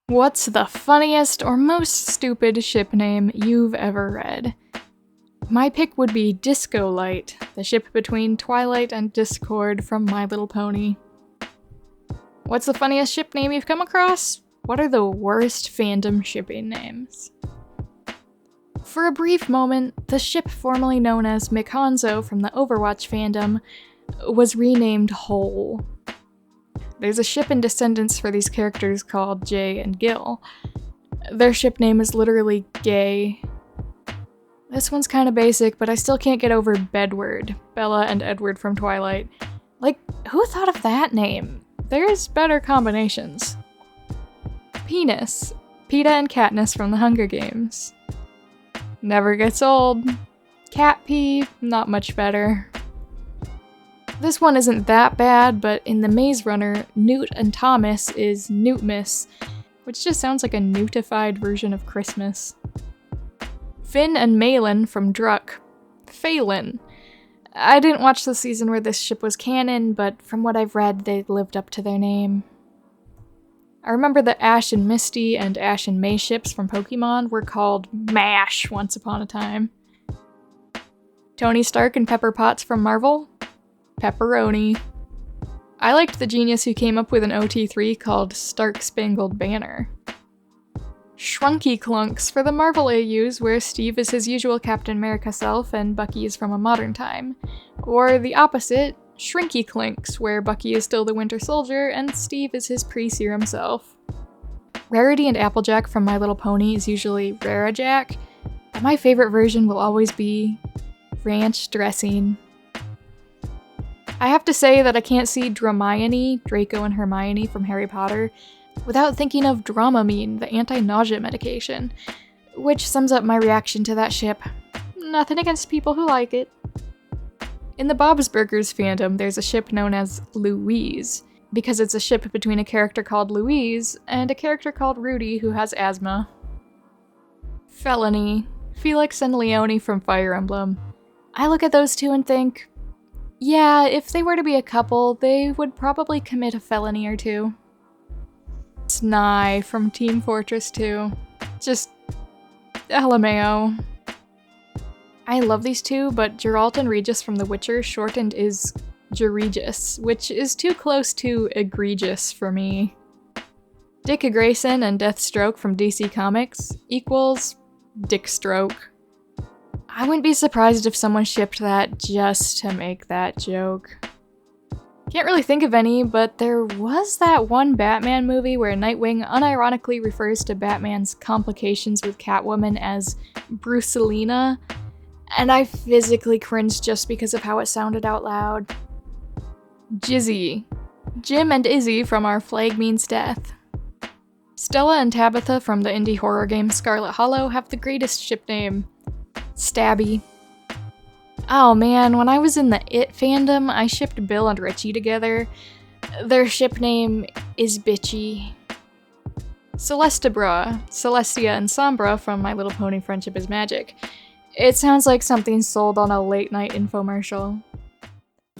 What's the funniest or most stupid ship name you've ever read? My pick would be Disco Light, the ship between Twilight and Discord from My Little Pony. What's the funniest ship name you've come across? What are the worst fandom shipping names? For a brief moment, the ship formerly known as Mikonzo from the Overwatch fandom was renamed Hole. There's a ship in Descendants for these characters called Jay and Gil. Their ship name is literally Gay. This one's kinda basic, but I still can't get over Bedward, Bella and Edward from Twilight. Like, who thought of that name? There's better combinations. Penis, Peeta and Katniss from the Hunger Games. Never gets old. Cat Pee, not much better. This one isn't that bad, but in The Maze Runner, Newt and Thomas is Newtmas, which just sounds like a newtified version of Christmas. Finn and Malin from Druck. Phelan. I didn't watch the season where this ship was canon, but from what I've read, they lived up to their name. I remember the Ash and Misty and Ash and May ships from Pokemon were called MASH once upon a time. Tony Stark and Pepper Potts from Marvel. Pepperoni. I liked the genius who came up with an OT3 called Stark Spangled Banner. Shrunky Clunks for the Marvel AUs, where Steve is his usual Captain America self and Bucky is from a modern time. Or the opposite, Shrinky Clinks, where Bucky is still the Winter Soldier and Steve is his pre-serum self. Rarity and Applejack from My Little Pony is usually Rarajack, but my favorite version will always be Ranch Dressing. I have to say that I can't see Dramione, Draco and Hermione from Harry Potter, without thinking of Dramamine, the anti-nausea medication, which sums up my reaction to that ship. Nothing against people who like it. In the Bob's Burgers fandom, there's a ship known as Louise, because it's a ship between a character called Louise and a character called Rudy who has asthma. Felony, Felix and Leone from Fire Emblem. I look at those two and think, yeah, if they were to be a couple, they would probably commit a felony or two. Snai from Team Fortress 2. Just LMAO. I love these two, but Geralt and Regis from The Witcher shortened is Geregis, which is too close to egregious for me. Dick Grayson and Deathstroke from DC Comics equals Dickstroke. I wouldn't be surprised if someone shipped that just to make that joke. Can't really think of any, but there was that one Batman movie where Nightwing unironically refers to Batman's complications with Catwoman as Brucelina, and I physically cringed just because of how it sounded out loud. Jizzy. Jim and Izzy from Our Flag Means Death. Stella and Tabitha from the indie horror game Scarlet Hollow have the greatest ship name. Stabby. Oh man, when I was in the It fandom, I shipped Bill and Richie together. Their ship name is Bitchy. Celestabra, Celestia and Sombra from My Little Pony Friendship is Magic. It sounds like something sold on a late-night infomercial.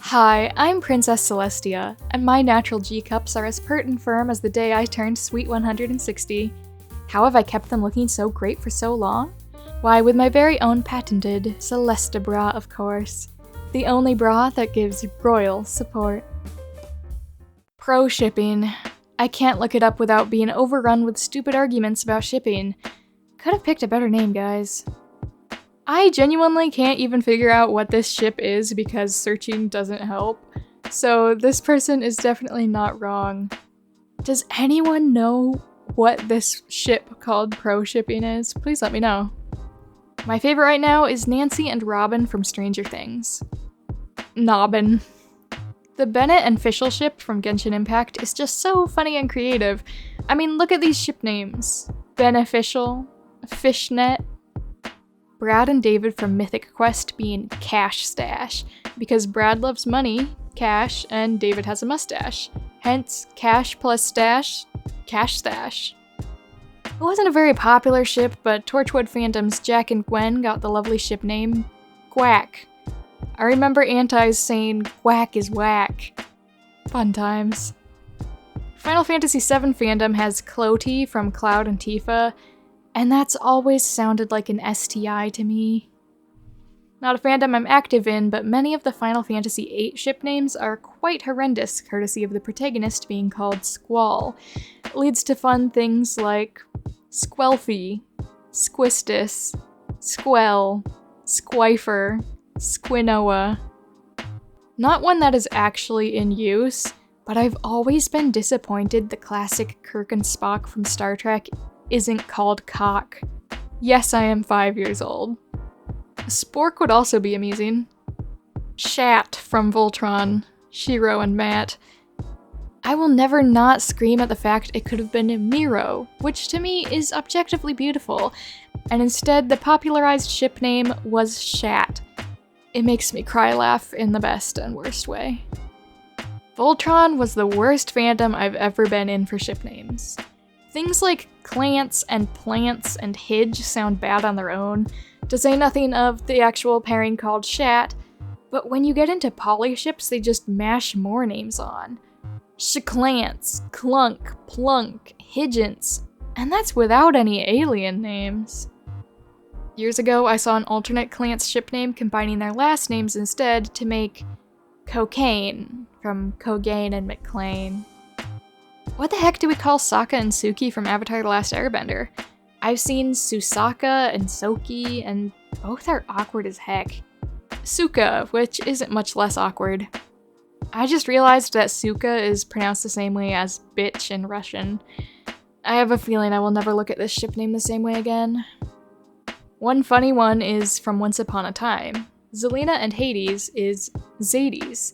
Hi, I'm Princess Celestia, and my natural G-cups are as pert and firm as the day I turned sweet 160. How have I kept them looking so great for so long? Why, with my very own patented Celesta bra, of course. The only bra that gives royal support. Pro shipping. I can't look it up without being overrun with stupid arguments about shipping. Could have picked a better name, guys. I genuinely can't even figure out what this ship is because searching doesn't help. So this person is definitely not wrong. Does anyone know what this ship called pro shipping is? Please let me know. My favorite right now is Nancy and Robin from Stranger Things. Nobbin. The Bennett and Fischl ship from Genshin Impact is just so funny and creative. I mean, look at these ship names. Beneficial, Fishnet, Brad and David from Mythic Quest being Cash Stash, because Brad loves money, cash, and David has a mustache. Hence, cash plus stash, Cash Stash. It wasn't a very popular ship, but Torchwood fandom's Jack and Gwen got the lovely ship name Quack. I remember antis saying quack is whack. Fun times. Final Fantasy VII fandom has Cloti from Cloud and Tifa, and that's always sounded like an STI to me. Not a fandom I'm active in, but many of the Final Fantasy VIII ship names are quite horrendous, courtesy of the protagonist being called Squall. It leads to fun things like Squelfy, Squistus, Squell, Squifer, Squinoa. Not one that is actually in use, but I've always been disappointed the classic Kirk and Spock from Star Trek isn't called Cock. Yes, I am 5 years old. Spork would also be amusing. Shatt from Voltron, Shiro and Matt. I will never not scream at the fact it could have been Miro, which to me is objectively beautiful, and instead the popularized ship name was Shatt. It makes me cry laugh in the best and worst way. Voltron was the worst fandom I've ever been in for ship names. Things like Clantz and Plants and Hidge sound bad on their own, to say nothing of the actual pairing called Shatt, but when you get into poly ships, they just mash more names on. Shclance, Clunk, Plunk, Hidgence, and that's without any alien names. Years ago, I saw an alternate Clantz ship name combining their last names instead to make Cocaine from Cogain and McClane. What the heck do we call Sokka and Suki from Avatar: The Last Airbender? I've seen Susaka and Soki, and both are awkward as heck. Suka, which isn't much less awkward. I just realized that Suka is pronounced the same way as bitch in Russian. I have a feeling I will never look at this ship name the same way again. One funny one is from Once Upon a Time. Zelina and Hades is Zades.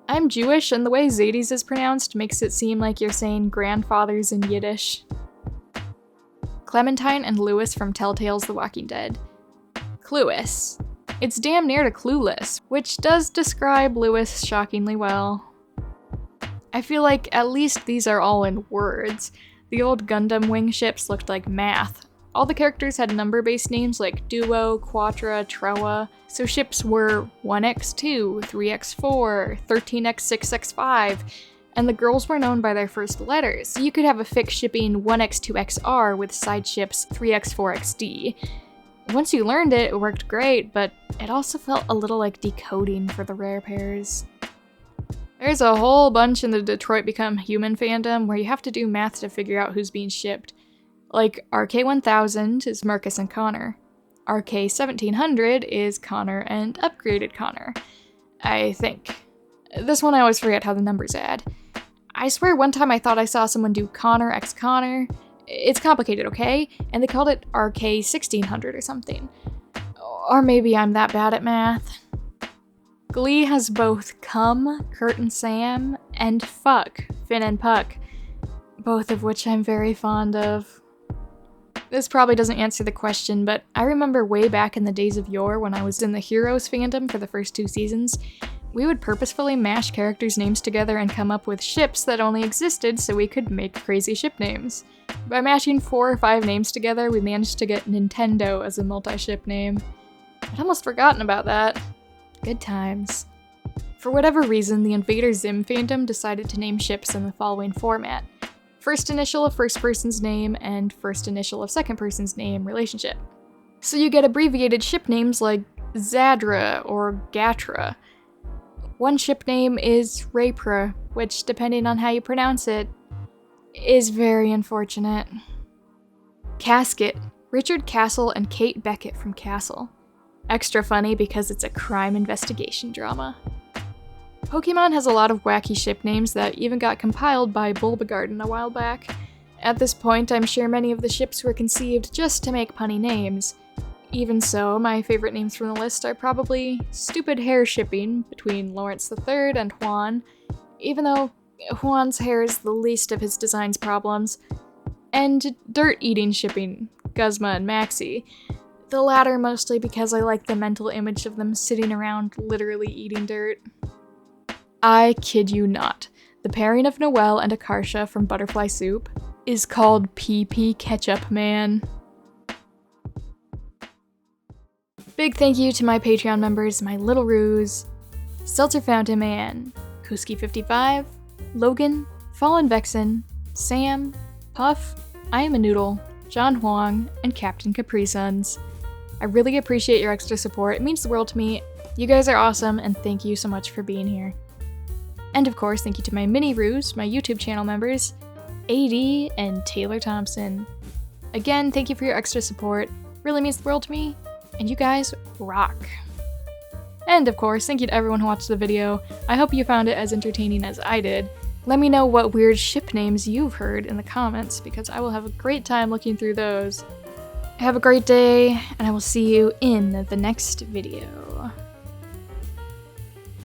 I'm Jewish, and the way Zades is pronounced makes it seem like you're saying grandfathers in Yiddish. Clementine and Lewis from Telltale's The Walking Dead. Clueless. It's damn near to Clueless, which does describe Lewis shockingly well. I feel like at least these are all in words. The old Gundam wing ships looked like math. All the characters had number-based names like Duo, Quatra, Troa, so ships were 1x2, 3x4, 13x6x5, and the girls were known by their first letters, so you could have a fic shipping 1x2xr with side ships 3x4xd. Once you learned it, it worked great, but it also felt a little like decoding for the rare pairs. There's a whole bunch in the Detroit Become Human fandom where you have to do math to figure out who's being shipped. Like, RK1000 is Marcus and Connor. RK1700 is Connor and Upgraded Connor. I think. This one I always forget how the numbers add. I swear one time I thought I saw someone do Connor x Connor. It's complicated, okay? And they called it RK1600 or something. Or maybe I'm that bad at math. Glee has both Cum, Kurt and Sam, and Fuck, Finn and Puck, both of which I'm very fond of. This probably doesn't answer the question, but I remember way back in the days of yore when I was in the Heroes fandom for the first 2 seasons, we would purposefully mash characters' names together and come up with ships that only existed so we could make crazy ship names. By mashing 4 or 5 names together, we managed to get Nintendo as a multi-ship name. I'd almost forgotten about that. Good times. For whatever reason, the Invader Zim fandom decided to name ships in the following format: first initial of first person's name and first initial of second person's name relationship. So you get abbreviated ship names like Zadra or Gatra. One ship name is Rapra, which, depending on how you pronounce it, is very unfortunate. Casket, Richard Castle and Kate Beckett from Castle. Extra funny because it's a crime investigation drama. Pokemon has a lot of wacky ship names that even got compiled by Bulbagarden a while back. At this point, I'm sure many of the ships were conceived just to make punny names. Even so, my favorite names from the list are probably StupidHairShipping between Lawrence III and Juan, even though Juan's hair is the least of his design's problems, and Dirt-Eating Shipping, Guzma and Maxie, the latter mostly because I like the mental image of them sitting around literally eating dirt. I kid you not, the pairing of Noelle and Akarsha from Butterfly Soup is called PP Ketchup Man. Big thank you to my Patreon members, my Little Ruse, Seltzer Fountain Man, Kuski55, Logan, Fallen Vexen, Sam, Puff, I Am a Noodle, John Huang, and Captain Capri Suns. I really appreciate your extra support. It means the world to me. You guys are awesome, and thank you so much for being here. And of course, thank you to my mini-roos, my YouTube channel members, AD and Taylor Thompson. Again, thank you for your extra support. It really means the world to me, and you guys rock. And of course, thank you to everyone who watched the video. I hope you found it as entertaining as I did. Let me know what weird ship names you've heard in the comments, because I will have a great time looking through those. Have a great day, and I will see you in the next video.